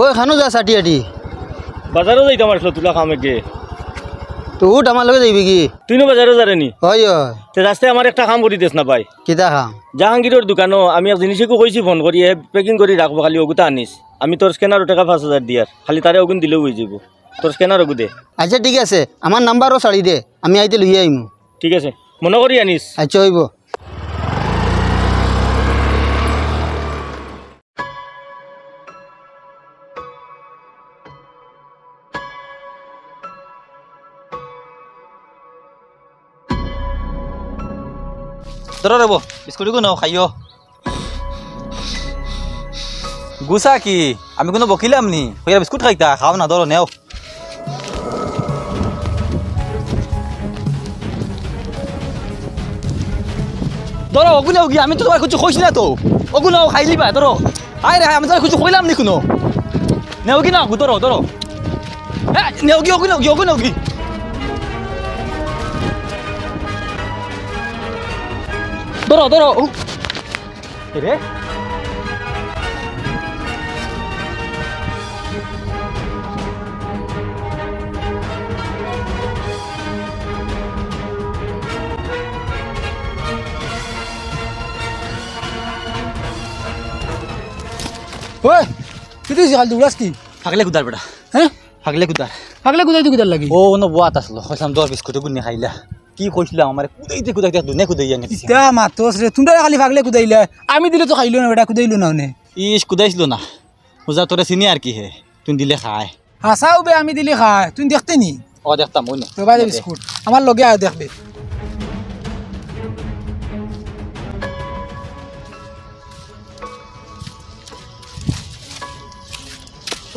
ওই খানো যা সাটি আটি বাজারও যাইতাম আসলো তুলা খামে গে তো উঠ আমার লগে যাইবি কি তুইনো বাজারও যারেনি হয় হয় তে রাস্তায় আমার একটা কাম করি দেস না ভাই কিতা খাম জাহাঙ্গীরের দোকানও আমি এক জিনিসকে কইছি ফোন করি পেকিং করি রাখবো খালি ওগুতা আনিস আমি তোর স্ক্যানারও টাকা 5,000 দিয়ার খালি তারে ওগুন দিলেও হয়ে যাব তোর স্ক্যানার ওগু দে আচ্ছা ঠিক আছে আমার নাম্বারও ছাড়ি দে আমি আইতে লইয়া আইমু ঠিক আছে মনে করি আনিস আচ্ছা হইব ধরো রেবো বিস্কুটগুলো নাও খাইও গুছা কি আমি কোনো বকিলাম নি হইয়া বিস্কুট খাইতা খাও না ধরো নেও ধরো ওগুলো কি আমি তো তোমার কিছু কইছি না তো ওগুলো খাইলি বা ধরো আয় রে আমি তোমার কিছু কইলাম নি কোনো নেও কি না ধরো ধরো হ্যাঁ নেও কি ওগুলো কি ধরো ধরো রে ওই তুই তুই খালি উড়াস কি ফাগলে কুদার বেটা হ্যাঁ ফাগলে কুদার পাগলে কোথায় তুই কোথায় লাগি ও ন বুয়াত আসলো কইলাম দর বিস্কুট গুনি খাইলা কি কইছিলাম আমার কুদাইতে কুদাইতে দুনে কুদাই জানি ইতা মাতোস রে তুমি খালি পাগলে কোদাইলা আমি দিলে তো খাইলো না বেটা কোদাইলো না নে ইস কুদাইছিল না পূজা তোরে চিনি আর কি হে তুই দিলে খায় হাসাও বে আমি দিলে খাই তুই দেখতে নি ও দেখতাম ওই না তো বাজে বিস্কুট আমার লগে আয় দেখবে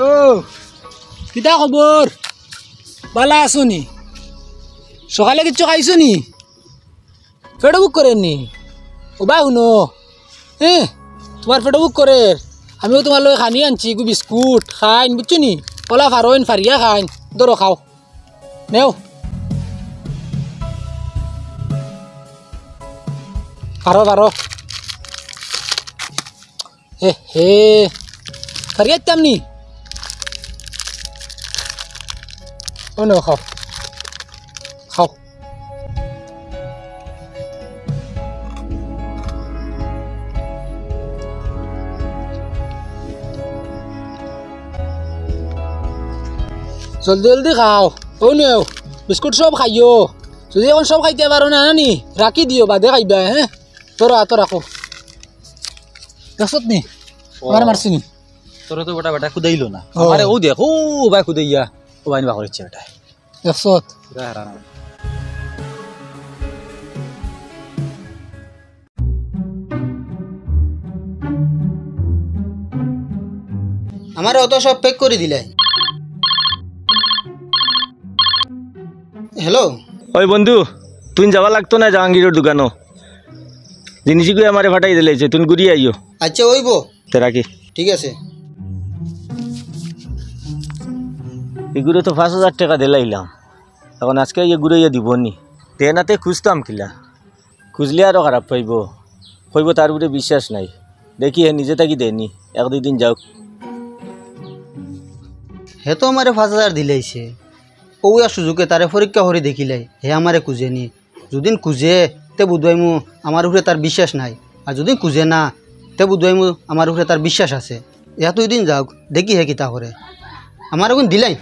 ও কিতা খবর বালা আছো নি সকালে কিছু খাইছো নি পেট বুক করেন নি ও বা শুনো হ্যাঁ তোমার পেট বুক করে আমিও তোমার লগে খানি আনছি গু বিস্কুট খাইন বুঝছো নি কলা ফারোইন ফারিয়া খাইন ধরো খাও নেও ফারো ফারো হে হে ফারিয়া তেমনি ও নো খাও খাও জলদি জলদি খাও ও নেও বিস্কুট সব খাইও যদি এখন সব খাইতে পারো না নি রাখি দিও বাদে খাইবা হ্যাঁ তোরা হাত রাখো দেখছত নি আমার মারছি নি তোরে তো বেটা বেটা কুদাইলো না আমারে ও দেখ ও ভাই কুদাইয়া ও বাইন বা করেছে বেটা দেখছত পুরা হারানা আমার অত সব প্যাক করে দিলে হ্যালো ওই বন্ধু তুই যাওয়া লাগতো না জাহাঙ্গীরের দোকানও জিনিসগুলো আমারে ফাটাই দিলেছে তুই ঘুরিয়ে আইও আচ্ছা হইব তে রাখি ঠিক আছে এগুলো তো 5,000 টাকা দিলাইলাম এখন আজকে ইয়ে ঘুরাইয়া দিব নি তেনাতে খুঁজতাম কিলা খুঁজলে আরও খারাপ পাইব কইব তার উপরে বিশ্বাস নাই দেখি হে নিজে থাকি দেয়নি 1-2 দিন যাও হে তো আমারে 5,000 দিলাইছে ও সুযোগে তারে পরীক্ষা করে দেখিলাই হে আমারে খুঁজে নি যদি খুঁজে তে বুধবাইমু আমার উপরে তার বিশ্বাস নাই আর যদি খুঁজে না তে বুধবাইমু আমার উপরে তার বিশ্বাস আছে এত দিন যাওক দেখি হে কিতা করে আমার ওখান দিলাই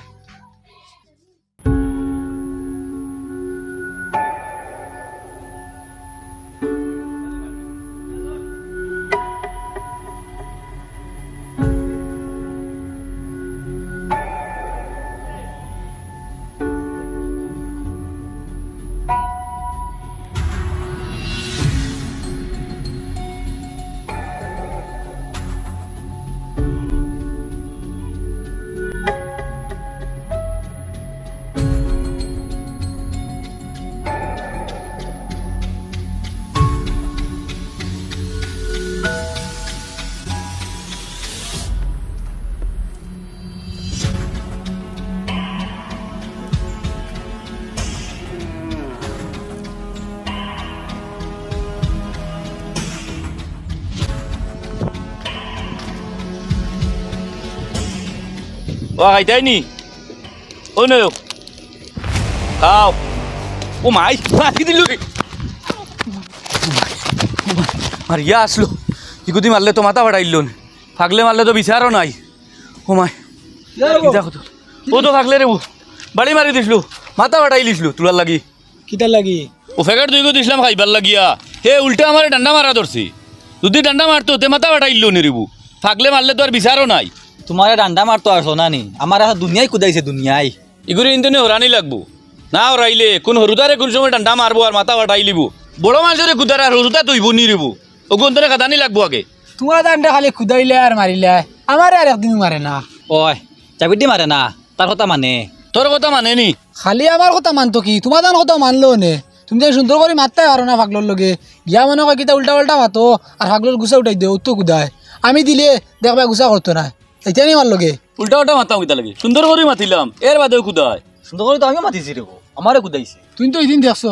ও খাইতাই নি ও নয় খাও ও মাই কি দিল মারিয়া আসলো ইগুদি মারলে তো মাথা বাড়াইল ফাগলে মারলে তো বিচারও নাই ও মাই দেখো তো ও তো ফাগলে রে বাড়ি মারি দিছলু মাথা বাড়াই লিছলু তোলার লাগি কিতার লাগি ও ফেকার দুই গো দিছিলাম খাইবার লাগিয়া হে উল্টা আমার ডান্ডা মারা ধরছি যদি ডান্ডা মারতো তে মাথা বাড়াইল নিরিবু ফাগলে মারলে তো আর বিচারও নাই তোমার ডান্ডা মারতো আর শোনা নি আমার দুনিয়ায় কুদাইছে দুনিয়ায় ইগুরি ইন্তনে হরানি লাগবো না হরাইলে কোন হরুদারে কোন সময় ডান্ডা মারবো আর মাথা বাটাই লিবু বড় মানুষের কুদার আর হরুদা তুইব নিরিবু ও গন্তরে কাদানি লাগবো আগে তোমার দান্ডা খালি খুদাইলে আর মারিলে আমার আর একদিন মারে না ওই চাবিটি মারে না তার কথা মানে তোর কথা মানে নি খালি আমার কথা মানতো কি তোমার দান কথা মানলো নে তুমি যে সুন্দর করে মারতে পারো না ফাগলোর লগে গিয়া মনে হয় কিতা উল্টা উল্টা মাতো আর ফাগলোর গুছা উঠাই দিও তো কুদায় আমি দিলে দেখবা গুছা করতো না এটা নি মার লগে উল্টা উল্টা মাতাম কিতা লাগে সুন্দর করে মাতিলাম এর বাদেও কুদায় সুন্দর করে তো আমিও মাতিছি রে আমারে কুদাইছে তুই তো এদিন দেখছ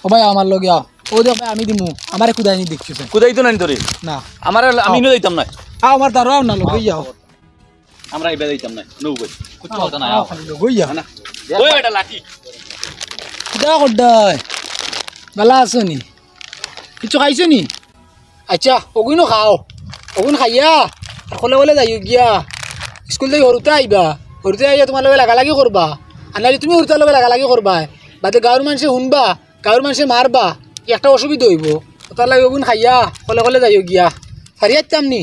ও ভাই আমার লগে আও ও দেখ ভাই আমি দিমু আমারে কুদাই নি দেখছিস কুদাইতো নাই তোরে না আমার আমি নো দিতাম না আও আমার দাঁড়াও না লগে যাও আমরা এবার দিতাম না নৌ বই কুচ্ছু কথা না আও খালি লগে যাও না ওই বেটা লাঠি কিতা করদাই বালা আছো নি কিছু খাইছো নি আচ্ছা ওগুনো খাও ওগুন খাইয়া আর কলে কলে যাই গিয়া স্কুল থেকে সৰুতে আহিবা সৰুতে আহিয়া তোমাৰ লগে লাগালাগি কৰবা আর নাহলে তুমি সৰুতাৰ লগে লাগালাগি কৰবা বাদে গাঁৱৰ মানুহে শুনবা গাঁৱৰ মানুহে মাৰবা একটা অসুবিধা হইব তার লাগে ওগুন খাইয়া কলে কলে যাই গিয়া ফারি আসতাম নি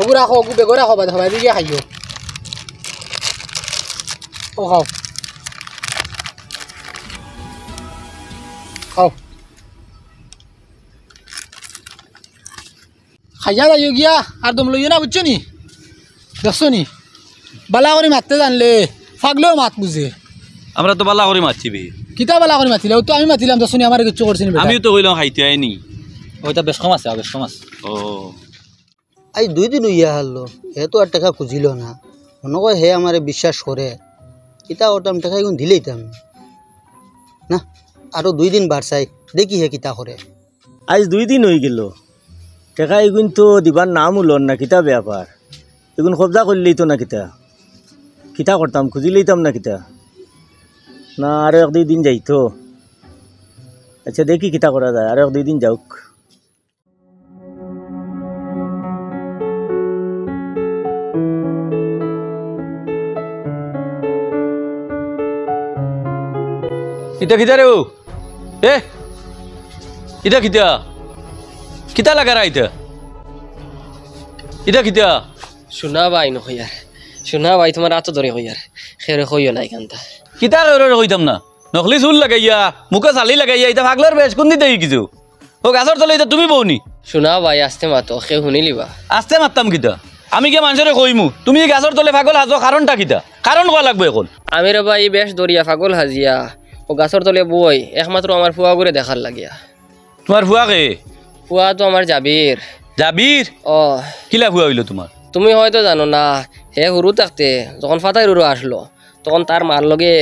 ওগু রাখো ওগু বেগো রাখো বাদে সবাই দিকে খাইও ও খাও খাও খাইয়া যাইও গিয়া আর দম লইও না বুঝছো নি দেখছো নি বালা করে মারতে জানলে ফাগলেও মাত বুঝে আমরা তো বালা করে মারছি বে কিতা বালা করে মাতিলে ও তো আমি মাতিলাম দেখছো নি আমার কিচ্ছু করছি নি আমিও তো কইলাম খাইতে আইনি ওইটা বেশ কম আছে বেশ কম আছে ও আজ 2 দিন হইয়া হারলো হে তো আর টাকা খুঁজিল না মনে কয় হে আমারে বিশ্বাস করে কিতা ওটাম টাকা এখন দিলেইতাম না আরো 2 দিন বাড়ছাই দেখি হে কিতা করে আজ 2 দিন হয়ে গেল টাকা এগুন তো দিবার নাম উলন না কিতা ব্যাপার এগুন কবজা করলেই তো না কিতা কিতা করতাম খুঁজি লইতাম না কিতা না আরো 1-2 দিন যাইতো আচ্ছা দেখি কিতা করা যায় আরো 1-2 দিন যাওক কিতা কিতা রে ও এ ইটা কিতা কিতা লাগা রাইতা ইটা কিতা শোনা ভাই নকইয়ার শোনা ভাই তোমার আতো ধরে কইয়ার খেরে কইও না এখানটা কিতা করে কইতাম না নকলি চুল লাগাইয়া মুখে চালি লাগাইয়া এটা পাগলার বেশ কোন দিতে কিছু ও গাছর তলে এটা তুমি বউনি শোনা ভাই আসতে মাতো সে শুনিলিবা আস্তে মারতাম কিতা আমি কে মানুষের কইমু তুমি গাছর তলে পাগল হাজো কারণটা কিতা কারণ কোয়া লাগবে এখন আমি রে ভাই বেশ দরিয়া পাগল হাজিয়া ও গাছর তলে বই একমাত্র আমার ফুয়া করে দেখার লাগিয়া তোমার ফুয়া কে ফুয়া তো আমার জাবির জাবির ও কিলা ফুয়া হইল তোমার তুমি হয়তো জানো না হে হুরু থাকতে যখন ফাতাই রুরু আসলো তখন তার মার লগে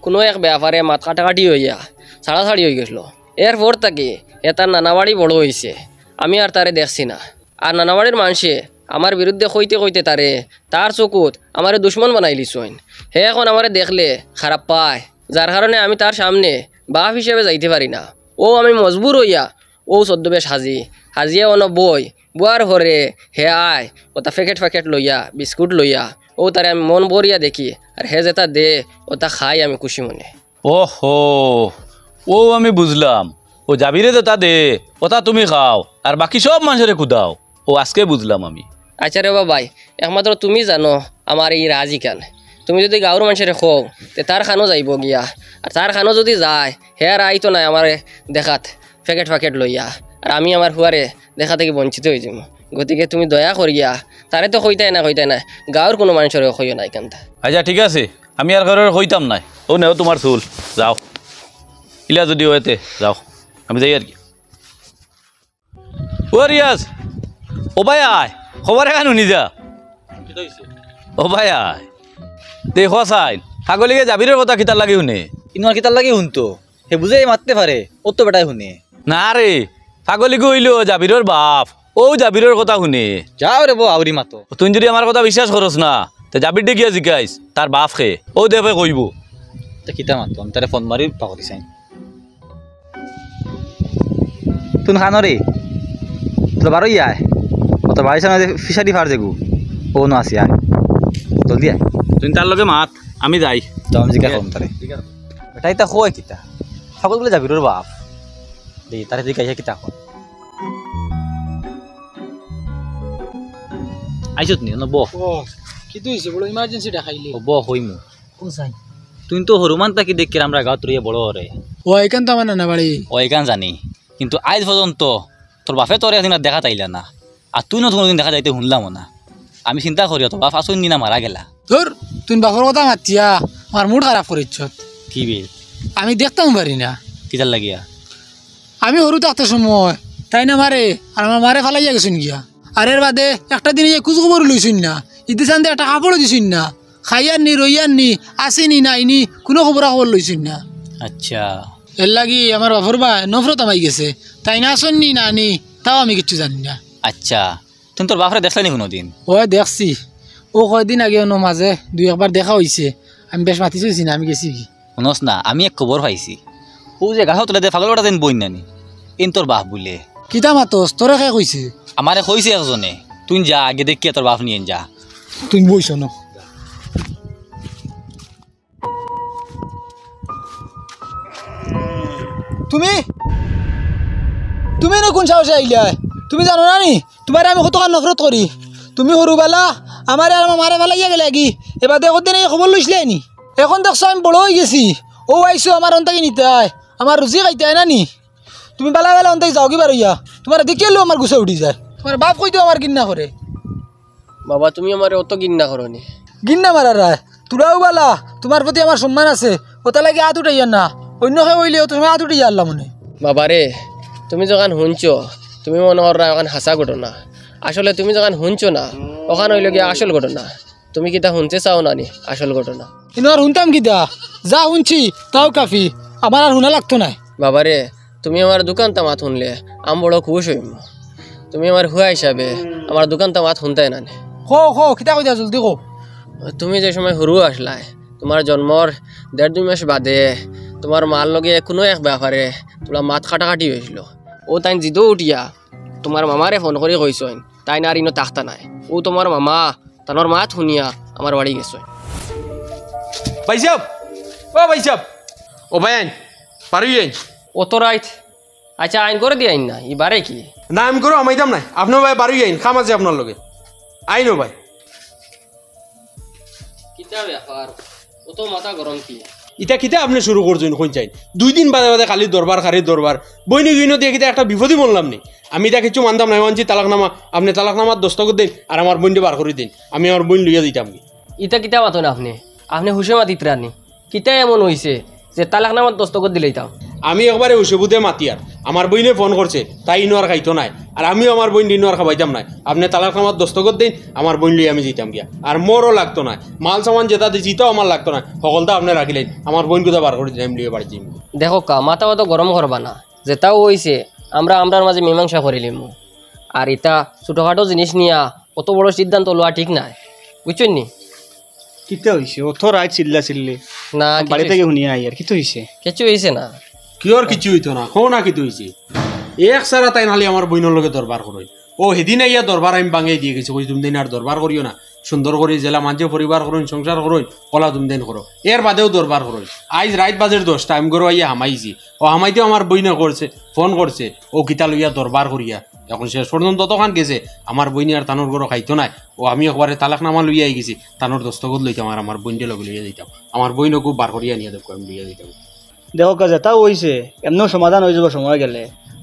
কোনো এক ব্যাপারে মাত কাটাকাটি হইয়া ছাড়াছাড়ি হয়ে গেছিল এরপর তাকে এ তার নানাবাড়ি বড় হয়েছে আমি আর তারে দেখছি না আর নানাবাড়ির মানুষে আমার বিরুদ্ধে কইতে কইতে তারে তার চকুত আমারে দুশ্মন বানাই লিছইন হে এখন আমারে দেখলে খারাপ পায় যার কারণে আমি তার সামনে বাপ হিসেবে যাইতে পারি না ও আমি মজবুর হইয়া ও ছদ্মবেশ হাজিয়া অন বই বুয়ার ঘরে হে আয় ওটা ফ্যাকেট লইয়া বিস্কুট লইয়া ও তারে আমি মন বরিয়া দেখি আর হে যেটা দে ওটা খাই আমি খুশি মনে ওহো ও আমি বুঝলাম ও জাবিরে তো তা দে ওটা তুমি খাও আর বাকি সব মানুষের খুদাও ও আজকে বুঝলাম আমি আচ্ছা রে বাবাই একমাত্র তুমি জানো আমার এই রাজি কেন তুমি যদি গাঁৱৰ মানুষের খো তে তার খানো যাইব গিয়া আর তার খানো যদি যায় হে আর আইতো নাই আমার দেখাত ফ্যাকেট লইয়া আর আমি আমার হুয়ারে দেখা থেকে বঞ্চিত হয়ে যাব গতিকে তুমি দয়া করিয়া তারে তো কইতাই না গাঁৱৰ কোনো মানুষের কইও নাই কেনটা আচ্ছা ঠিক আছে আমি আর ঘরের হইতাম নাই ও নেও তোমার চুল যাও ইলা যদি হয়েতে যাও আমি যাই আর কি ও রিয়াজ ও ভাই আয় খবর এখন শুনি যা ও ভাই আয় দেখো চাই ছাগলিকে জাবিরের কথা কিতার লাগে শুনে ইনার কিতার লাগে শুনতো সে বুঝে মারতে পারে ও তো বেটাই শুনে না রে ছাগলিকে হইল জাবিরের বাপ ও জাবিরের কথা শুনে যাও রে বউ আউরি মাতো তুই যদি আমার কথা বিশ্বাস করস না তে জাবির গিয়া জিজ্ঞাইস তার বাপ খে ও দেবে কইব তা কিতা মাতো আমি তারে ফোন মারি পাকরি চাই তুন খানরে তো বারো আয় অত বাড়ি সামনে ফিশারি ফার যেগু ও ন আসি আয় জলদি আয় তুই তার লগে মাত আমি যাই তো আমি জিজ্ঞাসা করুন তারে এটাই তা হয় কিতা সকল বলে যাবি তোর বাপ দে তারে জিজ্ঞাসা কিতা হয় আইছত নি ন বহ ও কিতু হইছে বড় ইমার্জেন্সি দেখাইলি ও বহ হইমু তুই তো হরুমান তাকি দেখি আমরা গাঁত রইয়া বড় রে ও এখান তো আমার নানা বাড়ি ও এখান জানি কিন্তু আজ পর্যন্ত তোর বাপে তোর একদিন আর দেখা তাইলা না আর তুই না কোনোদিন দেখা যাইতে শুনলামও না আমি চিন্তা করি তোর বাপ আসুন না মারা গেলা তোর তুই বাপর কথা মাতিয়া আমার মুড খারাপ করিচ্ছ কি বে আমি দেখতাম পারি না কিতার লাগিয়া আমি সরু থাকতে সময় তাই না মারে আর আমার মারে ফালাইয়া গেছুন গিয়া আর এর বাদে একটা দিনে যে কুচ খবর লইছুন না ইতি চান্দে একটা কাপড়ও দিছুন না খাইয়ার নি রইয়ার নি আসেনি নাইনি কোনো খবর লইছুন না আচ্ছা এর লাগি আমার বাপর বা নফরত আমাই গেছে তাই না আসুন নি না নি তাও আমি কিচ্ছু জানি না আচ্ছা তুমি তোর বাপরে দেখলা নি কোনোদিন ও দেখছি ও কয়দিন আগে মাঝে দুই একবার দেখা হয়েছে আমি বেশ মাতি চলছি না আমি গেছি কি শুনস না আমি এক খবর পাইছি ও যে গাছ তোলে ফাগলটা দিন বই নানি ইন তোর বাপ বলে কিতা মাতস তোরে কে কইছে আমারে কইছে একজনে তুই যা আগে দেখিয়া তোর বাপ নিয়ে যা তুই বইছ ন তুমি তুমি না কোন সাহসে আইলা তুমি জানো না নি তোমার আমি কতক্ষণ নফরত করি তুমি সৰুবেলা আমার আর আমার মারে ফেলাইয়া গেলে কি এবার দেখো দিন এই খবর লইছিলে নি এখন দেখছো আমি বড় হয়ে গেছি ও আইসো আমার অন্তাকে নিতাই আমার রুচি খাইতে না নি তুমি বেলা বেলা অন্তাকে যাও কি বারইয়া তোমার দেখে লো আমার গুছা উঠি যায় তোমার বাপ কইতো আমার কিন্না করে বাবা তুমি আমার অত গিন্না করনি গিন্না মারা রায় তোরাও বালা তোমার প্রতি আমার সম্মান আছে ওটা লাগে হাত উঠাইয়া না অন্য কেউ হইলে তুমি হাত উঠাইয়া আল্লাহ মনে বাবা রে তুমি যখন শুনছো তুমি মনে করা এখন হাসা ঘটনা আসলে তুমি যখন শুনছো না ওখানে হইল গিয়ে আসল ঘটনা তুমি কিতা শুনতে চাও না নি আসল ঘটনা কিন্তু আর শুনতাম কিতা যা শুনছি তাও কাফি আমার আর শুনা লাগতো না বাবা রে তুমি আমার দোকান তামাত শুনলে আমি বড় খুশ হইম তুমি আমার হুয়া হিসাবে আমার দোকান তামাত শুনতাই না নি খো কিতা কইতা জলদি কো তুমি যে সময় সৰু আসলাই তোমার জন্মর 1.5-2 মাস বাদে তোমার মার লগে কোনো এক ব্যাপারে তোলা মাত কাটাকাটি হয়েছিল ও তাই জিদো উঠিয়া তোমার মামারে ফোন করে কইসইন তাই না আর ইনো তাখতা নাই ও তোমার মামা তানোর মাত শুনিয়া আমার বাড়ি গেছইন ভাইসাব ভাইসাব ও ভাই আইন পারুই আইন ও তো রাইট আচ্ছা আইন করে দিয়ে আইন না এবারে কি না আমি করো আমাইতাম নাই আপনার ভাই বারুই আইন খাম আছে আপনার লগে আইন ও ভাই কিতা ব্যাপার ও তো মাথা গরম কি ইটা কিতা আপনি শুরু করছেন কোন চাই 2 দিন বাদে বাদে খালি দরবার খারির দরবার বইনি গইনো দিয়ে কিতা একটা বিপদই বললাম নি আমি এটা কিছু মানতাম না মানছি তালাকনামা আপনি তালাকনামার দস্তখত দিন আর আমার বোনকে বার করে দিন আমি আমার বোন লইয়া দিতাম কি ইটা কিতা মাতন আপনি আপনি হুশে মাতিত রানি কিতা এমন হইছে যে তালাকনামার দস্তখত দিলেইতাম আমি একবারে উসবুতে মাতি আর আমার বইনে ফোন করছে তাই ইনো আর খাইতো নাই আর আমিও আমার বোন দিনও আর খাবাইতাম নাই আপনি তালাকনামার দস্তখত দিন আমার বোন লইয়া আমি যেতাম গিয়া আর মোরও লাগতো না মাল সামান যেটা দিতাও আমার লাগতো না সকলটা আপনি রাখিলেন আমার বোন কোথাও বার করে দিন আমি লিয়ে বাড়ি যাই দেখো কা মাথা মাথা গরম করবা না যেটাও হইছে আমরার মাঝে মীমাংসা করিলিম আর ইটা ছোটখাটো জিনিস নিয়া অত বড় সিদ্ধান্ত লওয়া ঠিক নাই বুঝছেন নি কিতা হইছে অথ রাইট চিল্লা চিল্লি না বাড়ি থেকে শুনিয়া আই আর কিতা হইছে কিছু হইছে না কিয়র কিছু হইতো না হো না কিছু হয়েছে এক সারা তাই নাহলে আমার বইনের লগে দরবার করই ও সেদিন ইয়া দরবার আমি বাঙাই দিয়ে গেছি কই তুমি দিন আর দরবার করিও না সুন্দর করে জেলা মাঝে পরিবার করুন সংসার করুন কলা তুমি দিন করো এর বাদেও দরবার করুন আজ রাত বাজের 10টা আমি করো ইয়া হামাইছি ও হামাইতেও আমার বইনে করছে ফোন করছে ও কিতা লইয়া দরবার করিয়া এখন সে পর্যন্ত ততক্ষণ গেছে আমার বইনি আর তানোর গরো খাইতো নাই ও আমি একবারে তালাকনামা লইয়াই গেছি তানোর দস্তখত লইতাম আর আমার বইনকে লগে লইয়া দিতাম আমার বইনকও বার করিয়া নিয়ে দেখো আমি লইয়া দিতাম দেখো কাজে তাও হইছে এমনিও সমাধান হয়ে যাব সময় গেলে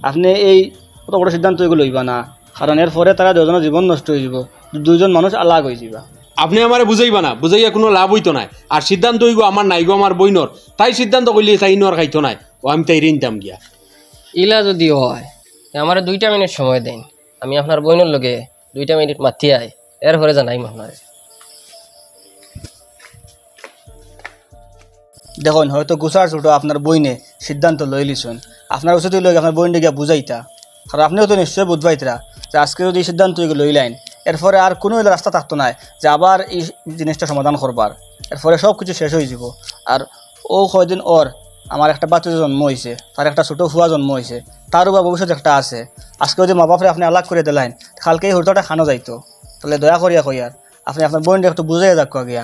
আপনি এই কত বড় সিদ্ধান্ত এগুলো লইবা না কারণ এর পরে তারা দুজনের জীবন নষ্ট হয়ে যাব দুইজন মানুষ আলাগ হয়ে যাবা আপনি আমারে বুঝাইবা না বুঝাইয়া কোনো লাভ হইতো নাই আর সিদ্ধান্ত হইগো আমার নাইগো আমার বইনর তাই সিদ্ধান্ত করলে তাই ইনো আর খাইতো নাই ও আমি তাই ঋণতাম গিয়া ইলা যদি হয় আমার 2টা মিনিট সময় দেন আমি আপনার বইনের লগে 2টা মিনিট মাতি আই এর পরে জানাইম আপনার দেখুন হয়তো গুছার ছোটো আপনার বইনে সিদ্ধান্ত লই লিছুন আপনার উচিত লই আপনার বইনটা গিয়া বুঝাইতা কারণ আপনিও তো নিশ্চয় বুঝবাইতরা যে আজকে যদি সিদ্ধান্ত লইলেন এরপরে আর কোনো রাস্তা থাকতো না যে আবার এই জিনিসটা সমাধান করবার। এরপরে সব কিছু শেষ হয়ে যাব। আর ও কয়দিন ওর আমার একটা বাচ্চা জন্ম হয়েছে, তার একটা ছোটো ফুয়া জন্ম হয়েছে, তারও বা ভবিষ্যৎ একটা আছে। আজকে যদি মা বাপরে আপনি আলাগ করে দিলেন কালকে এই হরতাটা খানো যাইতো। তাহলে দয়া করিয়া কইয়ার আপনি আপনার বোনটা একটু বুঝাইয়া যাক গিয়া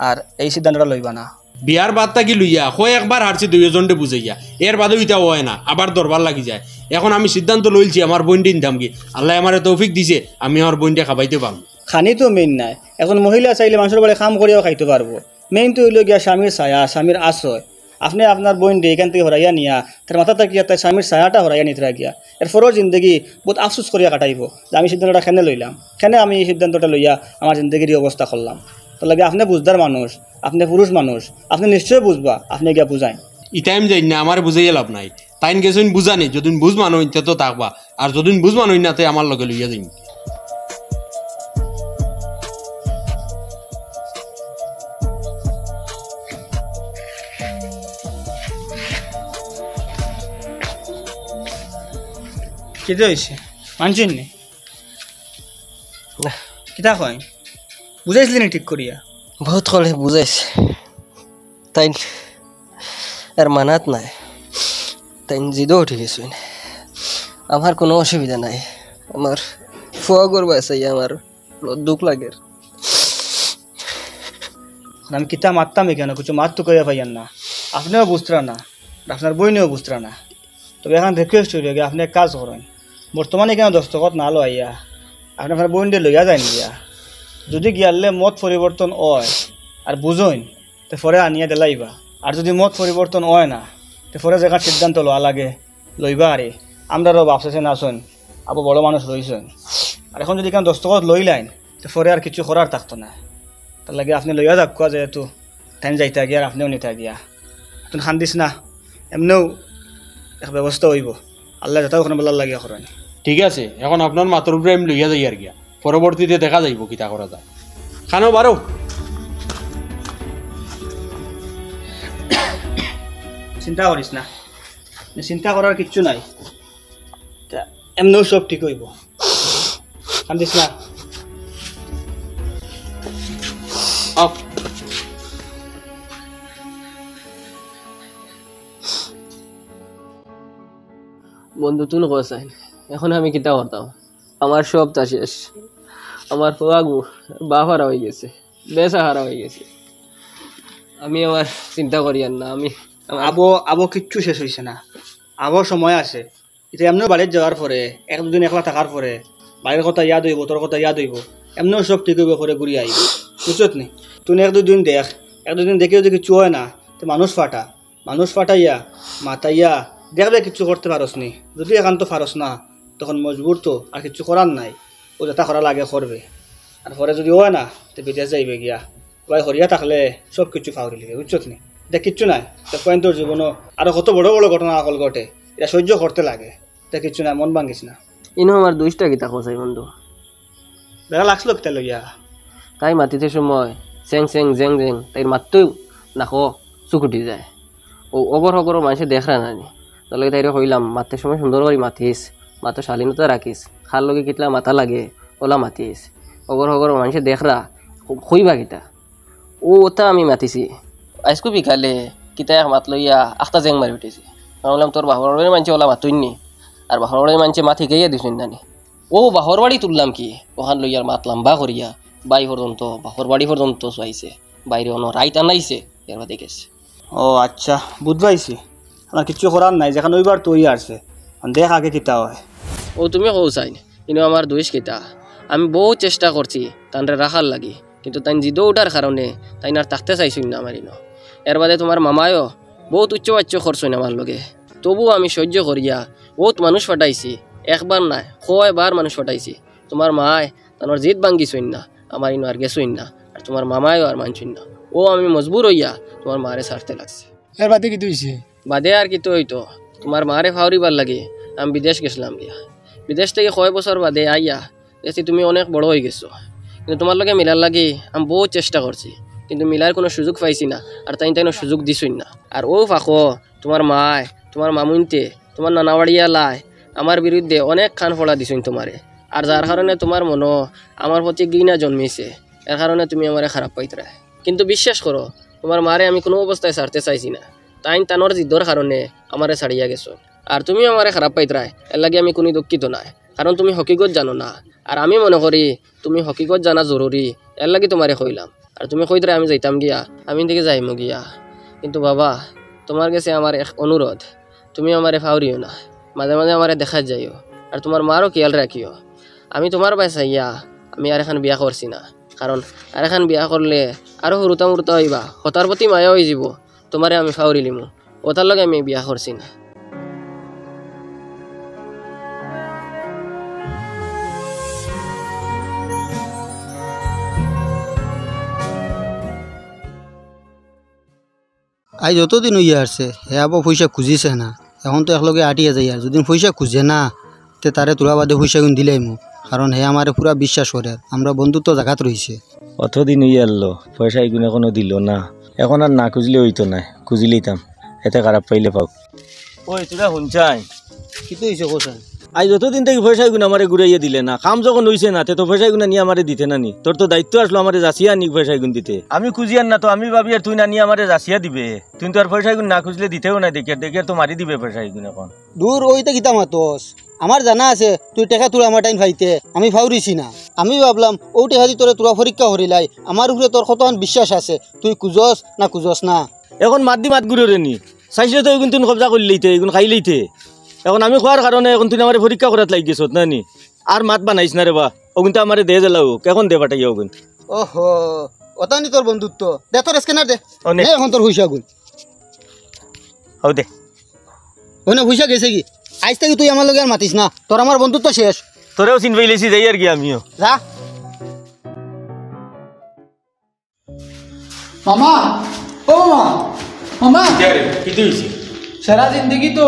আর এই সিদ্ধান্তটা লইবা না। বিয়ার বাদ থাকি লইয়া কয় একবার হারছি দুইজনটে বুঝাইয়া, এর বাদেও ইটা হয় না, আবার দরবার লাগি যায়। এখন আমি সিদ্ধান্ত লইছি আমার বোনটি নিতাম কি, আল্লাহ আমার তৌফিক দিছে আমি আমার বোনটা খাবাইতে পারবো। খানি তো মেইন নাই, এখন মহিলা চাইলে মানুষের বাড়ি কাম করিয়াও খাইতে পারবো। মেইন তো হইল গিয়া স্বামীর ছায়া, স্বামীর আশ্রয়। আপনি আপনার বোনটি এখান থেকে হরাইয়া নিয়া তার মাথা থাকিয়া তাই স্বামীর ছায়াটা হরাইয়া নিতে গিয়া এরপরও জিন্দগি বহুত আফসোস করিয়া কাটাইব যে আমি সিদ্ধান্তটা খেনে লইলাম, খেনে আমি এই সিদ্ধান্তটা লইয়া আমার জিন্দগির অবস্থা করলাম। তো লাগে আপনি বুঝদার মানুষ, আপনি পুরুষ মানুষ, আপনি নিশ্চয়ই বুঝবা, আপনি গিয়া বুঝাই। ইটাইম যাই না আমার বুঝাইয়া লাভ নাই, তাইন গেছুন বুঝানি, যদিন বুঝ মানুষ তো থাকবা, আর যদিন বুঝ মানুষ না তাই আমার লগে লইয়া যাই। কেটে হয়েছে মানছেন নি? কিতা কয় বুঝাইছিলেন ঠিক করিয়া? বহুত কলে বুঝাইছে, তাই আর মানাত নাই, তাই জিদও উঠে গেছে। আমার কোনো অসুবিধা নাই, আমার ফুয়া করবো আছে, আমার দুঃখ লাগে। আমি কিতা মারতাম কেন, কিছু মার তো করিয়া পাইয়ান না, আপনিও বুঝতরা না, আপনার বইনেও বুঝতরা না। তবে এখন রিকোয়েস্ট হইল গিয়ে আপনি এক কাজ করেন, বর্তমানে কেন দস্তখত না লইয়া আপনি আপনার বইনটা লইয়া যান গিয়া, যদি গিয়ালে মত পরিবর্তন হয় আর বুঝইন তো পরে আনিয়া দিলাইবা। আর যদি মত পরিবর্তন হয় না তো পরে যেখানে সিদ্ধান্ত লওয়া লাগে লইবা। আরে আমরাও বাপসেছে না শোন, আবু বড় মানুষ রইছেন। আর এখন যদি কেন দস্তখত লইলাইন তো পরে আর কিছু করার থাকতো না। তার লাগে আপনি লইয়া যাক কোয়া যেহেতু টাইম যাইতে গিয়া আর আপনিও নিতে গিয়া তুমি খান্দিস না, এমনিও এক ব্যবস্থা হইব। আল্লাহ যথাও ওখানে বলার লাগিয়া করেন। ঠিক আছে, এখন আপনার মাথার উপরে আমি লইয়া যাই আর গিয়া, পরবর্তীতে দেখা যাইব কিতা করা যায়। খানো বারো চিন্তা করিস না, চিন্তা করার কিচ্ছু নাই, এমনিও সব ঠিক হইব, কান্দিস না। বন্ধু তুই কসাই, এখন আমি কিতা করতাম? আমার সব তা শেষ, আমার পোয়াগু বাপ হারা হয়ে গেছে, বেসা হারা হয়ে গেছে। আমি আমার চিন্তা করি আর না, আমি আবো কিচ্ছু শেষ হয়েছে না, আবো সময় আছে। এটা এমনিও বাড়ির যাওয়ার পরে এক দুদিন একলা থাকার পরে বাড়ির কথা ইয়াদ হইব, তোর কথা ইয়াদ হইব, এমনিও সব ঠিক হইব, পরে ঘুরি আইব, বুঝছত নি? তুই এক দুদিন দেখ, এক দুদিন দেখে যদি কিছু হয় না তো মানুষ ফাটাইয়া মাতাইয়া দেখবে কিছু করতে পারস নি। যদি একান্ত পারস না তখন মজবুর তো আর কিছু করার নাই, ও যেটা করা লাগে করবে। আর পরে যদি হয় না তো বিদেশ যাইবে গিয়া, ভাই হরিয়া থাকলে সব কিছু ফাউরি লিখে, বুঝছত নি? এটা কিচ্ছু নাই, পয়েন্ট তোর জীবনও আরো কত বড় বড় ঘটনা আকল ঘটে, এটা সহ্য করতে লাগে। এটা কিচ্ছু নাই, মন ভাঙিস না। ইনো আমার দুইটা কিতা কসাই বন্ধু, বেড়া লাগছিল কিতা লইয়া? তাই মাতিতে সময় চেং চেং জেং জেং তাই মাততেও নাকো চুকুটি যায়। ও অগর হগর মানুষে দেখরা নানি, তাহলে তাইরে কইলাম মাতে সময় সুন্দর করে মাতিস, মাতো শালীনতা রাখিস, খার লগে কিতলা মাথা লাগে ওলা মাতিস। অগর হগর মানুষে দেখরা কইবা কিতা, ও ওটা আমি মাতিছি। আজকু বিকালে কিতা এক মাত লইয়া আখটা জেং মারি উঠেছি। ভাবলাম তোর বাহর বাড়ির মানুষে ওলা মাতুইনি, আর বাহর বাড়ির মানুষে মাথি গাইয়া দিছুন নানি। ও বাহর বাড়ি তুললাম কি ওখান লইয়ার মাত লাম্বা করিয়া বাই পর্যন্ত বাহর বাড়ি পর্যন্ত চাইছে, বাইরে অন্য রাইত আনাইছে, এর বাদে গেছে। ও আচ্ছা, বুঝবাইছি, আমার কিচ্ছু করার নাই, যেখানে ওইবার তৈরি আসছে দেখ আগে কিতা হয়। ও তুমি কৌ চাই কিন্তু আমার দোষ কিতা, আমি বহু চেষ্টা করছি তানরে রাখার লাগি, কিন্তু তাই জিদো উঠার কারণে তাই আর থাকতে চাইছুন না আমার ইনো। এর বাদে তোমার মামায়ও বহুত উচ্চ করছুন আমার লগে, তবু আমি সহ্য করিয়া বহুত মানুষ ফাটাইছি, একবার নাই কয়বার মানুষ ফাটাইছি। তোমার মায় তানোর জিদ ভাঙ্গিছুন না, আমার ইনো আর গেছুন না, আর তোমার মামায়ও আর মানছুন না। ও আমি মজবুর হইয়া তোমার মারে ছাড়তে লাগছে। এর বাদে কি তুইছে? বাদে আর কি তো হইতো, তোমার মারে ফাউরিবার লাগে আমি বিদেশ গেছিলাম গিয়া। বিদেশ থেকে কয় বছর বাদে আইয়া দেখছি তুমি অনেক বড় হয়ে গেছো, কিন্তু তোমার লগে মিলার লাগে আমি বহুত চেষ্টা করছি, কিন্তু মিলার কোনো সুযোগ পাইছি না, আর তাই তাই সুযোগ দিছুন না। আর ও ফাঁকো তোমার মায় তোমার মামুনতে তোমার নানাবাড়িয়া লাই আমার বিরুদ্ধে অনেক খান ফোড়া দিছুন তোমারে, আর যার কারণে তোমার মনো আমার প্রতি ঘৃণা জন্মিছে, এর কারণে তুমি আমারে খারাপ পাইতরা। কিন্তু বিশ্বাস করো, তোমার মারে আমি কোনো অবস্থায় ছাড়তে চাইছি না। তাই তানোর জিদ্দর কারণে আমারে ছাড়িয়া গেছো। আর তুমি আমারে খারাপ পাইতরাই, এর লাগে আমি কোনো দুঃখিত নাই, কারণ তুমি হকিকত জানো না। আর আমি মনে করি তুমি হকিকত জানা জরুরি, এর লাগে তোমারে কইলাম। আর তুমি কইতরা আমি যাইতাম গিয়া, আমি থেকে যাইমো গিয়া। কিন্তু বাবা, তোমার কাছে আমার এক অনুরোধ, তুমি আমারে ফাউরিও না, মাঝে মাঝে আমারে দেখা যাইও। আর তোমার মারও খেয়াল রাখিও। আমি তোমার বাই চাইয়া আমি আর এখন বিয়া করছি না, কারণ আর এখন বিয়া করলে আরও হুরুতা মুরুতা হইবা, হতার প্রতি মায়া হয়ে যাব। তোমারে আমি ফাউরি লিমু, ওটার লগে আমি বিয়া করছি না। আজ যতদিন হইয়া আসছে হে আবার পয়সা খুঁজিছে না, এখন তো একলগে আটিয়া যাই। আর যদি পয়সা খুঁজে না তে তারে তোরা বাদে পয়সা গুণ দিলাই মু, কারণ হে আমারে পুরা বিশ্বাস করে, আমরা বন্ধুত্ব জায়গাত রয়েছে। অতদিন ইয়ে আনলো পয়সা এগুলো এখনো দিল না, এখন আর না খুঁজলে হইতো না, খুঁজলেইতাম এতে খারাপ পাইলে পাও। ওই তোরা শুনছাই কিন্তু হয়েছে কোথায় আজ যতদিন থেকে পয়সা এগুলো আমারে ঘুরাইয়া দিলে না, কাম যখন হইছে না তে তো পয়সা এগুলো নিয়ে আমারে দিতে না নি। তোর তো দায়িত্ব আসলো আমারে যাচিয়া নি পয়সা এগুন দিতে। আমি খুঁজিয়ান না তো আমি ভাবি আর তুই না নিয়ে আমারে যাচিয়া দিবে, তুই তো আর পয়সা এগুন না খুঁজলে দিতেও না, দেখে দেখে তো মারি দিবে পয়সা এগুন। এখন দূর ওইটা কিতা মাতস, আমার জানা আছে তুই টেকা তোর আমার টাইম ফাইতে, আমি ফাউরিছি না। আমি ভাবলাম ও টেকা দি তোরে তোরা পরীক্ষা হরিলাই, আমার উপরে তোর কতক্ষণ বিশ্বাস আছে, তুই খুঁজস না খুঁজস না। এখন মাত দি মাত ঘুরে নি চাইছে তো এগুন তুই কবজা করে লইতে, এগুন খাই লইতে। এখন আমি খোয়ার কারণে এখন তুই আমার পরীক্ষা করাত লাগি গেছত না নি, আর মাত বানাইছ না রে বা, ওগুন তো আমার দে জ্বালাও এখন দে পাঠাই ওগুন। ওহো ওটানি তোর বন্ধুত্ব, দে তোর স্ক্যানার দে, ও নে। নে এখন তোর পয়সা গুণ। হও দে ওই না পয়সা গেছে কি, আজ থেকে তুই আমার লগে আর মাতিস না, তোর আমার বন্ধুত্ব শেষ। তোরেও চিন পাইলেছি যাই আর কি আমিও। যা মামা, ও মামা, মামা কি হয়েছে? সারা জিন্দগি তো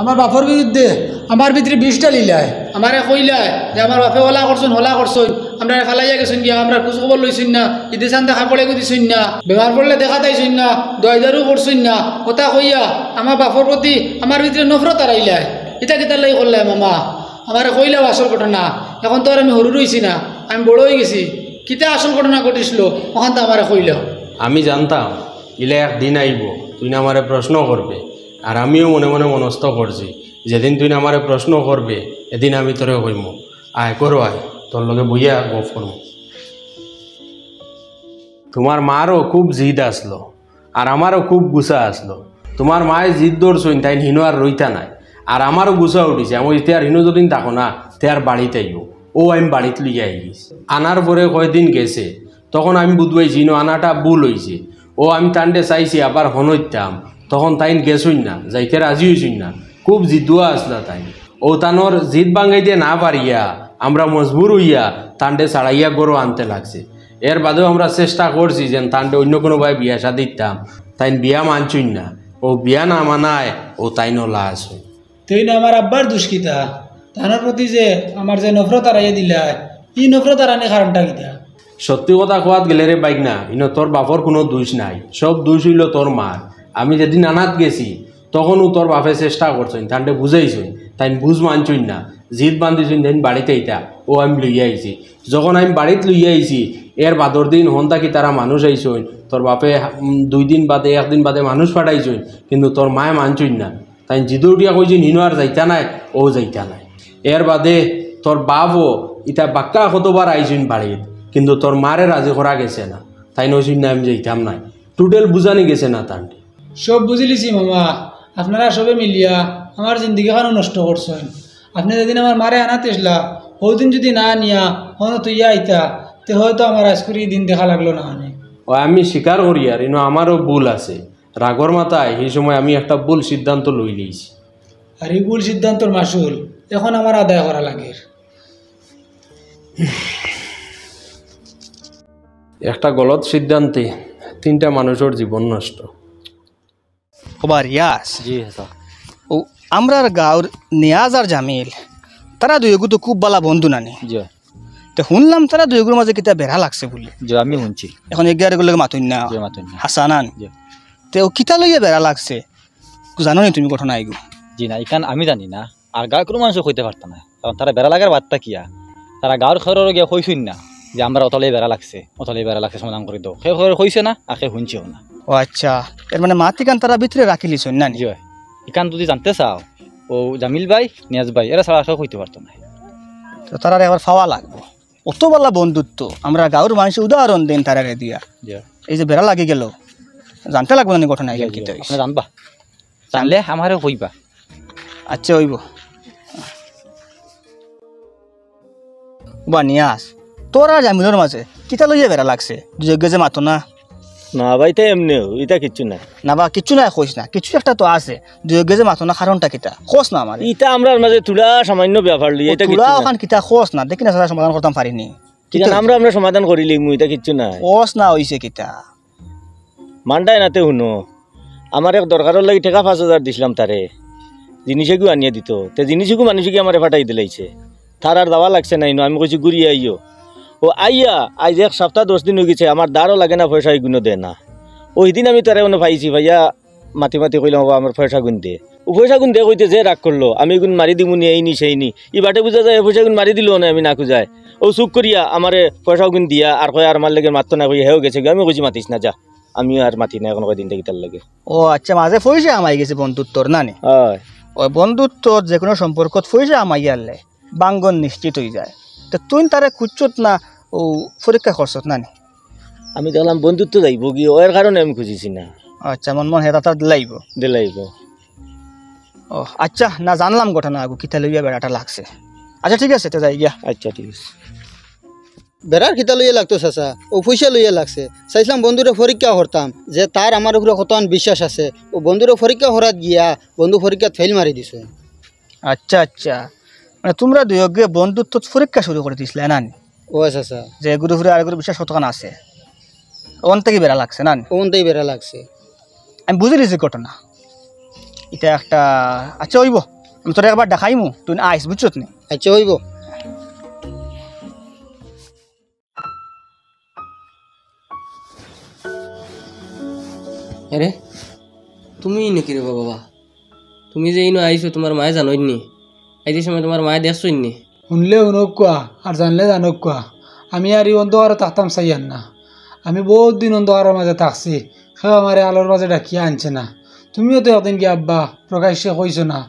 আমার বাপর বিরুদ্ধে আমার ভিতরে বিষটা লিলায়, আমারে কইলায় যে আমার বাপে হলা করছুন আমরা ফালাইয়া গেছুন গিয়া, আমরা খোঁজ খবর লইছুন না, ঈদে চান দেখা পড়ে দিছুন না, বেমার পড়লে দেখা তাইছুন না, দয়দারও করছুন না, কথা কইয়া আমার বাপর প্রতি আমার ভিতরে নফরত আড়াইলায়। এটা কেতার লাগি করলায় মামা, আমারে কইলাও আসল ঘটনা। এখন তো আর আমি সরু রইছি না, আমি বড় হয়ে গেছি। কিতা আসল ঘটনা ঘটিছিল ওখান তো আমারে কইলাও। আমি জানতাম ইলে একদিন আইব তুই না আমারে প্রশ্ন করবে, আর আমিও মনে মনে মনস্থ করছি যেদিন তুই না আমারে প্রশ্ন করবে এদিন আমি তোরে কইম আয় করো আয় তোর লগে বইয়া গপ করব। তোমার মারও খুব জিদ আসলো আর আমারও খুব গুছা আসলো। তোমার মায়ে জিদ ধরছইন তাই হিনো আর রইতা নাই, আর আমারও গুছা উঠিছে। আমি তে আর হিনো যদিন থাকো না তে আর বাড়িতে আইব, ও আমি বাড়িতে লইয়া আই গেছি। আনার পরে কয়দিন গেছে তখন আমি বুঝবাইছি ইনো আনাটা ভুল হয়েছে। ও আমি টান্ডে চাইছি আবার হনইতাম, তখন তাইন গেছইন না, যাইতে রাজি হইছইন না, খুব জিদুয়া আসলা তাই। ও তানোর জিদ বাঙ্গাইতে না পারিয়া আমরা মজবুর হইয়া তান্ডে ছাড়াইয়া গরু আনতে লাগছে। এর বাদেও আমরা চেষ্টা করছি যে তান্ডে অন্য কোনো ভাই বিয়া শাদি দিতাম, তাইন বিয়া মানছইন না। ও বিয়া না মানায় ও তাইনও লাশ হয়। তুই না আমার আব্বার দুষ্কিতা, তাহার প্রতি যে আমার যে নফরত আড়াইয়া দিলা, ই নফরত আড়ানি কারণটা কিতা? সত্যি কথা কোয়াত গেলে রে বাইক না, ইনো তোর বাপর কোনো দোষ নাই, সব দোষ হইল তোর মার। আমি যেদিন আনাত গেছি তখনও তোর বাপে চেষ্টা করছইন, তান্ডে বুঝাইছইন, তাই বুঝ মানছইন না, জিদ বান্ধিছইন। দেন বাড়িতে এইটা ও আমি লইয়া আইছি। যখন আমি বাড়িতে লইয়া আইছি এর বাদর দিন হন থাকি তারা মানুষ আইছইন, তোর বাপে 2 দিন বাদে 1 দিন বাদে মানুষ পাঠাইছইন, কিন্তু তোর মায়ে মানছইন না। তাই জিদু উঠিয়া কইছইন হিনো আর যাইতা নাই, ও যাইতা নাই। এর বাদে তোর বাপও ইটা বাক্কা কতবার আইছইন বাড়িত, কিন্তু তোর মারে রাজি করা গেছে না, তাই নইছইন না আমি যাইতাম নাই। টোটাল বুঝানি গেছে না তান্ডে। সব বুঝিলিছি মামা, আপনারা সবে মিলিয়া আমার জিন্দিগিখানো নষ্ট করছেন। আপনি যেদিন আমার মারে আনাতে আসলা, ওদিন যদি না নিয়া হন তুই আইতা, তে হয়তো আমার আজকুরি দিন দেখা লাগলো না। ও আমি স্বীকার করি আর ইনো আমারও ভুল আছে। রাগর মাথায় এই সময় আমি একটা ভুল সিদ্ধান্ত লই লইছি। আর এই ভুল সিদ্ধান্তর মাসুল এখন আমার আদায় করা লাগে। একটা গলত সিদ্ধান্তে 3টা মানুষের জীবন নষ্ট। খবর ইয়াস জি হ্যাঁ। ও আমরার গাঁর নিয়াজ আর জামিল তারা দুইগু তো খুব বালা বন্ধু নানি। জি তো শুনলাম তারা দুইগুর মাঝে কিতা বেড়া লাগছে বলে। জি আমি শুনছি। এখন এগারে গুলো মাতুন না হাসানান, তো কিতা লইয়া বেড়া লাগছে জানো নি তুমি ঘটনা এগু? জি না, এখান আমি জানি না, আর গাঁর কোনো মানুষ কইতে পারত না, কারণ তারা বেড়া লাগার বার্তা কিয়া তারা গাঁৱৰ খৰৰ গিয়ে কইছুন না যে আমরা অতলে বেড়া লাগছে সমাধান করে দাও সে কইছে না আর সে শুনছেও না। ও আচ্ছা, এর মানে মাতিকান তারা ভিতরে রাখি লিছুন না নি? জি হয়, ইকান যদি জানতে চাও ও জামিল ভাই নিয়াজ ভাই এরা ছাড়া কেউ কইতে পারতো না। তো তারা একবার পাওয়া লাগবো। অত বলা বন্ধুত্ব আমরা গাঁর মানুষের উদাহরণ দেন তারারে দিয়া। জি এই যে বেড়া লাগি গেল, জানতে লাগবে না ঘটনা কি আপনি জানবা, জানলে আমারে কইবা। আচ্ছা হইব। বা নিয়াস, তোর আর জামিলের মাঝে কিতা লইয়া বেড়া লাগছে? যোগ্য যে মাতো না না ভাই তাই এমনিও এটা কিচ্ছু নাই। না বা কিচ্ছু নাই কইস না, কিছু একটা তো আছে। যোগ্য যে মাতো না কারণটা কিতা খোঁজ না আমার। ইটা আমরার মাঝে তুলা সামান্য ব্যাপার লই, এটা তুলা ওখান কিতা খোঁজ না, দেখি না সারা সমাধান করতাম পারিনি। কিতা আমরা সমাধান করিলি মু, এটা কিচ্ছু নাই। খোঁজ না হইছে কিতা মানটাই নাতে শুনো, আমার এক দরকারের লাগি টাকা 5,000 দিছিলাম তারে, জিনিসেগু আনিয়ে দিত। তে জিনিসেগু মানুষকে আমার ফাটাই দিলাইছে, তার আর দাওয়া লাগছে নাই। আমি কইছি ঘুরিয়ে আইও। ও আইয়া আজ 1 সপ্তাহ 10 দিন হয়ে গেছে, আমার দাঁড়ও লাগে না, পয়সা এগুলো দেয় না। ওই দিন আমি তারে পাইছি, ভাইয়া মাতি কইলাম বাবা আমার পয়সা গুণ দে। ও পয়সা গুণ দে কইতে যে রাগ করলো, আমি গুণ মারি দিব নি এই নি সেই নি। ই বাটে বুঝা যায় পয়সা গুণ মারি দিল না, আমি না খুঁজায়। ও চুপ করিয়া আমারে পয়সা গুণ দিয়া আর কয় আর আমার লেগে মাত্র না কই হেও গেছে। আমি কইছি মাতিস না যা, আমি আর মাতি না এখন কয়দিন থেকে তার লাগে। ও আচ্ছা, মাঝে পয়সা আমাই গেছে বন্ধুত্বর না নি? হয় ওই বন্ধুত্বর যে কোনো সম্পর্কত পয়সা আমাই আনলে বাঙ্গন নিশ্চিত হয়ে যায়। তো তুই তারে খুঁজছত না ও পরীক্ষা করছত না নি? আমি দেখলাম বন্ধুত্ব যাইব কি, ওর কারণে আমি খুঁজিছি না। আচ্ছা, মন হেতা তার দিলাইব দিলাইব। ও আচ্ছা, না জানলাম ঘটনা আগু কিতা লইয়া বেড়াটা লাগছে। আচ্ছা ঠিক আছে, তো যাই গিয়া। আচ্ছা ঠিক আছে। বেড়ার খিতা লইয়া লাগতো চাচা, ও পয়সা লইয়া লাগছে। চাইছিলাম বন্ধুরে পরীক্ষা করতাম যে তার আমার উপরে কতক্ষণ বিশ্বাস আছে। ও বন্ধুরে পরীক্ষা করাত গিয়া বন্ধু পরীক্ষাত ফেল মারি দিছে। আচ্ছা আচ্ছা, মানে তোমরা দুয়োগে বন্ধুত্ব পরীক্ষা শুরু করে দিছিলে না নি? ও চাচা, যে গুরু ফুরে আর গুরু বিশ্বাস কতক্ষণ আছে, ওন থেকে বেড়া লাগছে না নি? ওনতেই বেড়া লাগছে। আমি বুঝে দিয়েছি ঘটনা এটা একটা। আচ্ছা হইব, আমি তোরা একবার দেখাইমু, তুই আইস বুঝছত নি? আচ্ছা হইব। আরে তুমি নাকি রে বাবা? তুমি যে ইনো আইছো তোমার মায়ে জানোই নি? আইতে সময় তোমার মায়ে দেখছই নি? শুনলে শুনক কোয়া আর জানলে জানক কোয়া। আমি আর এই অন্ধকারে থাকতাম চাইয়ান না। আমি বহুত দিন অন্ধকারের মাঝে থাকছি, সেও আমার আলোর মাঝে ডাকিয়া আনছে না। তুমিও তো একদিন কি আব্বা প্রকাশ্যে কইছো না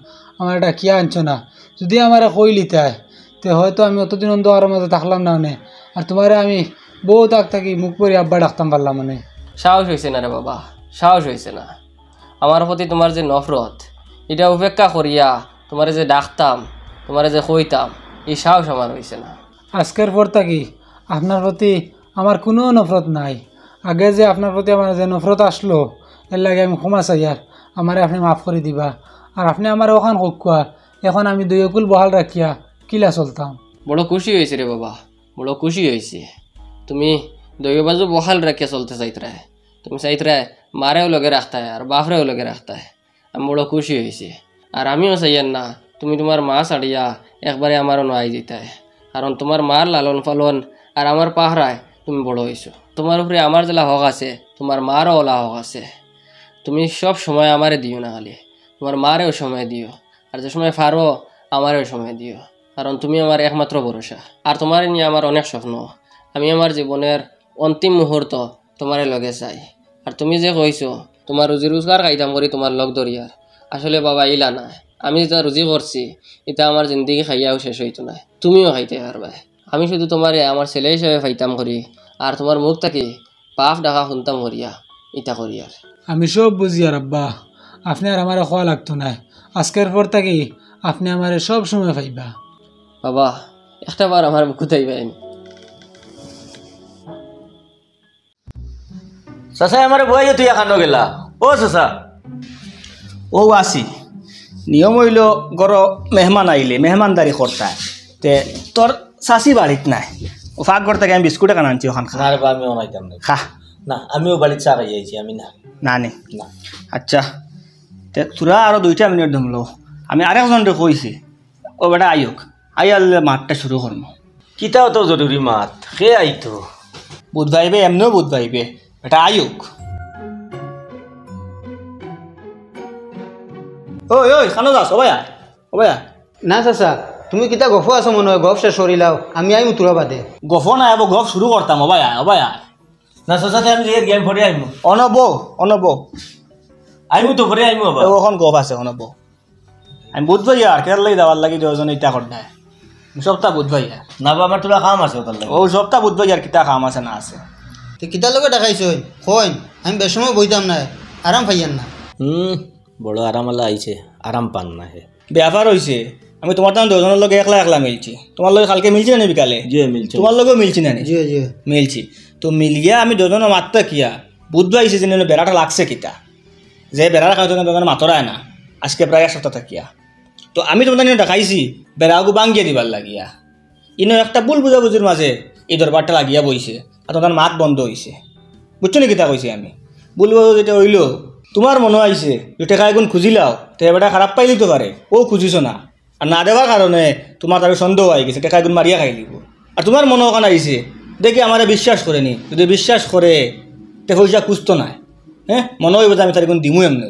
আমার ডাকিয়া আনছো না। যদি আমার কই লিতায় তে হয়তো আমি অতদিন অন্ধকারের মাঝে থাকলাম না মানে। আর তোমারে আমি বহুত আগ থাকি মুখ পরি আব্বা ডাকতাম পারলাম মানে। সাহস হয়েছে না রে বাবা, সাহস হয়েছে না। আমার প্রতি তোমার যে নফরত এটা উপেক্ষা করিয়া তোমারে যে ডাকতাম, তোমারে যে কইতাম, এই সাহস আমার হয়েছে না। আজকের পর থাকি আপনার প্রতি আমার কোনো নফরত নাই। আগে যে আপনার প্রতি আমার যে নফরত আসলো এর লাগে আমি ক্ষমা চাই, আর আমারে আপনি মাফ করে দিবা। আর আপনি আমার ওখান কোয়া এখন আমি দুই অকুল বহাল রাখিয়া কিলা চলতাম। বড় খুশি হয়েছে রে বাবা, বড় খুশি হয়েছে। তুমি দৈব বাজু বহাল রাখিয়া চলতে চাইতরা, তুমি চাইতরা মারেও লগে রাখতায় আর বাপরেও লগে রাখতায়। আমি বড় খুশি হয়েছি। আর আমিও চাইয়েন না তুমি তোমার মা ছাড়িয়া একবারে আমারও নয় যেতায়, কারণ তোমার মার লালন পালন আর আমার পাহারায় তুমি বড় হয়েছো। তোমার উপরে আমার যেলা হক আছে তোমার মারও ওলা হক আছে। তুমি সব সময় আমারে দিও না, খালি তোমার মারেও সময় দিও, আর যে সময় পারো আমারেও সময় দিও, কারণ তুমি আমার একমাত্র ভরসা। আর তোমার নিয়ে আমার অনেক স্বপ্ন। আমি আমার জীবনের অন্তিম মুহূর্ত তোমারে লগে চাই। আর তুমি যে কইছো তোমার রুজি রোজগার খাইতাম করি তোমার লগ দরিয়ার, আসলে বাবা ইলা না। আমি যেটা রুজি করছি এটা আমার জিন্দগি খাইয়াও শেষ হইতো না, তুমিও খাইতে পারবা। আমি শুধু তোমারে আমার ছেলে হিসেবে ফাইতাম করি আর তোমার মুখ থাকি পাপ ডাকা শুনতাম করিয়া ইটা করি। আর আমি সব বুঝি আর আব্বা, আপনি আর আমার খাওয়া লাগতো না। আজকের পর থাকি আপনি আমার সব সময় পাইবা। বাবা একটা বার আমার কোথায় পাইন? চাচা আমার বইয়ে তুই এখানো গেলা। ও চাচা ও আসি নিয়ম হইল গর মেহমান আইলে মেহমানদারি করতায়, তে তোর চাষি বাড়িত নাই, ও ফাঁক ঘর থেকে আমি বিস্কুট এখানে আনছি, ওখান খা। না রে বা আমি অনাইতাম না। খা না আমিও বাড়ির চা খাই আইছি, আমি না না নে। না। আচ্ছা তে তোরা আরো 2টা মিনিট ধমলো, আমি আরেকজনকে কইছি ও বেটা আইক, আইয়ালে মাঠটা শুরু করবো। কিতাও তো জরুরি মাত সে আইতো বুধ ভাইবে এমনিও বুধ ভাইবে, বেটা আইক। ওই ওই খানো যাস, ও ভাইয়া ও ভাইয়া। না চাচা, তুমি কিতা গফ আছো মনে হয়, গফ শেষ করিলাও, আমি আইমু তোরা বাদে। গফ না আইব, গফ শুরু করতাম। অবাই আয়, অবাই আয়। না চাচা আমি যে গেম ফরে আইমু অনব অনব আইমু তো ফরে আইমু আবার ওখান গফ আছে অনব। আমি বুঝবাই আর কেয়ার লাগি যাওয়ার লাগি দুজন ইটা করতে সপ্তাহ বুঝবাই আর না বা আমার তোরা কাম আছে তার লাগে ও সপ্তাহ বুঝবাই আর কিতা কাম আছে না আছে। তো কিতার লগে দেখাইছ কইন, আমি বেসময় বইতাম না, আরাম পাইয়ান না। বড় আরামালা আইছে, আরাম পান না হে। ব্যাপার হয়েছে আমি তোমার তখন দুজনের লগে একলা একলা মিলছি। তোমার লগে কালকে মিলছি না বিকালে? জি মিলছে। তোমার লগেও মিলছি না? জি জি মিলছি। তো মিলিয়া আমি দুজনের মাত্রা কিয়া বুধবার আইসি যে বেড়াটা লাগছে কিতা, যে বেড়াটা খাওয়া দুজনে মাতরায় না আজকে প্রায় 1 সপ্তাহ থাকিয়া। তো আমি তোমাদের দেখাইছি বেড়াগু বাঙ্গিয়ে দিবার লাগিয়া, ইনো একটা ভুল বুঝাবুঝির মাঝে এই দরবারটা লাগিয়া বইছে আর তোমার মাত বন্ধ হয়েছে। বুঝছো নি কিতা কইছি আমি? ভুল বুঝাবুঝি যেটা হইল তোমার মনে আইছে যে টেকা এগুন খুঁজিলাও তো এবারটা খারাপ পাই দিতে পারে, ও খুঁজিছ না। আর না দেওয়ার কারণে তোমার তার সন্দেহ হয়ে গেছে টেকা এগুন মারিয়া খাই দিব। আর তোমার মনে ওখানে আইছে দেখি আমার বিশ্বাস করেনি, যদি বিশ্বাস করে তে পয়সা খুঁজতো না। হ্যাঁ মনে হইব যে আমি তার এগুন দিমু এমনি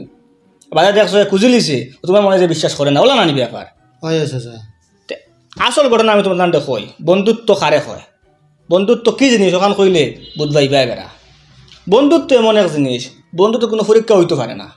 বাজার দেখছো খুঁজি লিছে, তোমার মনে যে বিশ্বাস করে না, ওলা নানি ব্যাপার। হয় চাচা। আসল ঘটনা আমি তোমার নাম দেখই, বন্ধুত্ব কারে হয়, বন্ধুত্ব কি জিনিস ওখান কইলে বুধবাই বেড়া। বন্ধুত্ব এমন এক জিনিস, বন্ধুত্ব কোনো পরীক্ষা হইতে পারে না।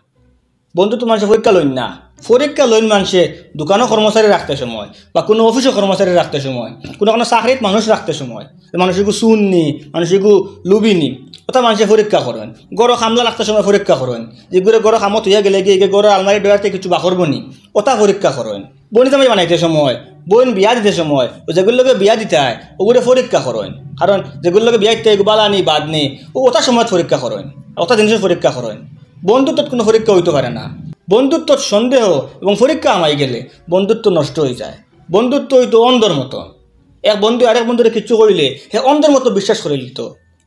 বন্ধুত্ব মানুষের পরীক্ষা লইন না, পরীক্ষা লইন মানুষে দোকানও কর্মচারী রাখতে সময় বা কোনো অফিসও কর্মচারী রাখতে সময়, কোনো চাকরিত মানুষ রাখতে সময়, মানুষ এগু চুননি, মানুষ এগু লুবিনি, ওটা মানুষের পরীক্ষা করেন। গড় খামলা রাখতে সময় পরীক্ষা করেন, যেগুলো গড় খামত হইয়া গেলে গিয়ে গড় আলমারি ডয়াতে কিছু বাকর বনি ওটা পরীক্ষা করেন। বনি জামাই বানাইতে সময়, বোন বিয়া দিতে সময়, ও যেগুলোকে বিয়া দিতে হয় ওগুলো পরীক্ষা করেন। কারণ যেগুলোকে বিয়া দিতে বালা নি বাদ নেই ও ওটা সময় পরীক্ষা করেন, ওটা জিনিসের পরীক্ষা করেন। বন্ধুত্বত কোনো পরীক্ষা হইতে পারে না। বন্ধুত্ব সন্দেহ এবং পরীক্ষা আমাই গেলে বন্ধুত্ব নষ্ট হয়ে যায়। বন্ধুত্ব হইতো অন্ধর মতো, এক বন্ধু আরেক বন্ধুরে কিচ্ছু করিলে সে অন্ধের মতো বিশ্বাস করে নিত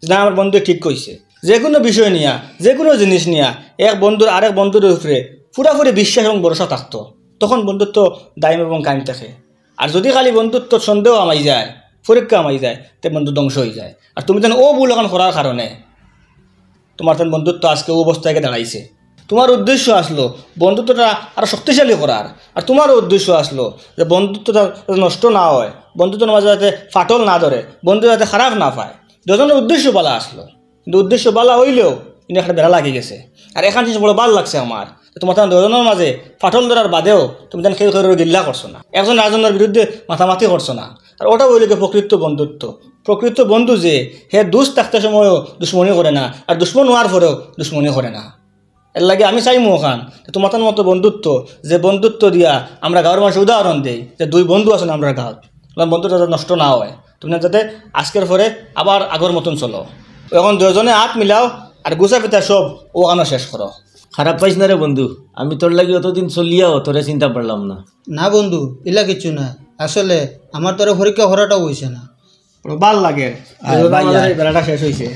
যে আমার বন্ধু ঠিক কইছে। যে কোনো বিষয় নিয়া, যে কোনো জিনিস নিয়া এক বন্ধুর আরেক বন্ধুর উপরে পুরাপুরি বিশ্বাস এবং ভরসা থাকতো, তখন বন্ধুত্ব দায়ম এবং কায়েম থাকে। আর যদি খালি বন্ধুত্ব সন্দেহ আমাই যায়, পরীক্ষা আমাই যায়, তে বন্ধু ধ্বংস হয়ে যায়। আর তুমি যেন ও ভুল এখন করার কারণে তোমার তেন বন্ধুত্ব আজকে ও অবস্থায় দাঁড়াইছে। তোমার উদ্দেশ্য আসলো বন্ধুত্বটা আরও শক্তিশালী করার, আর তোমারও উদ্দেশ্য আসলো যে বন্ধুত্বটা নষ্ট না হয়, বন্ধুত্বের মাঝে যাতে ফাটল না ধরে, বন্ধু যাতে খারাপ না পায়। দুজনের উদ্দেশ্য বালা আসলো, কিন্তু উদ্দেশ্য বালা হইলেও কিন্তু একটা বেড়া লাগিয়ে গেছে। আর এখান জিনিস বড় ভাল লাগছে আমার, তোমার তখন দুজনের মাঝে ফাটল ধরার বাদেও তুমি যেন কেউ কেউ গিল্লা করছো না, একজন আরেকজনের বিরুদ্ধে মাথামাতি করছো না। আর ওটা বইলে প্রকৃত বন্ধুত্ব। প্রকৃত বন্ধু যে হে দুষ থাকতে সময়ও দুশ্মনী করে না, আর দুশ্মন হওয়ার পরেও দুশ্মনী করে না। এর লাগে আমি চাইমু ওখান তোমার মতো বন্ধুত্ব, যে বন্ধুত্ব দিয়া আমরা গাঁয়ের মানুষের উদাহরণ দিই যে 2 বন্ধু আছেন আমরা গাঁত, তোমার বন্ধুটা যাতে নষ্ট না হয়, তুমি যাতে আজকের পরে আবার আগর মতন চলো। এখন 2 জনে হাত মিলাও আর গুছা পিতা সব ওখানে শেষ করো। খারাপ পাইস না রে বন্ধু, আমি তোর লাগি অতদিন চলিয়াও তোরে চিন্তা পারলাম না। না বন্ধু এলা কিছু না, আসলে আমার তোর পরীক্ষা করাটাও হয়েছে না। ভাল লাগে বেড়াটা শেষ হয়েছে।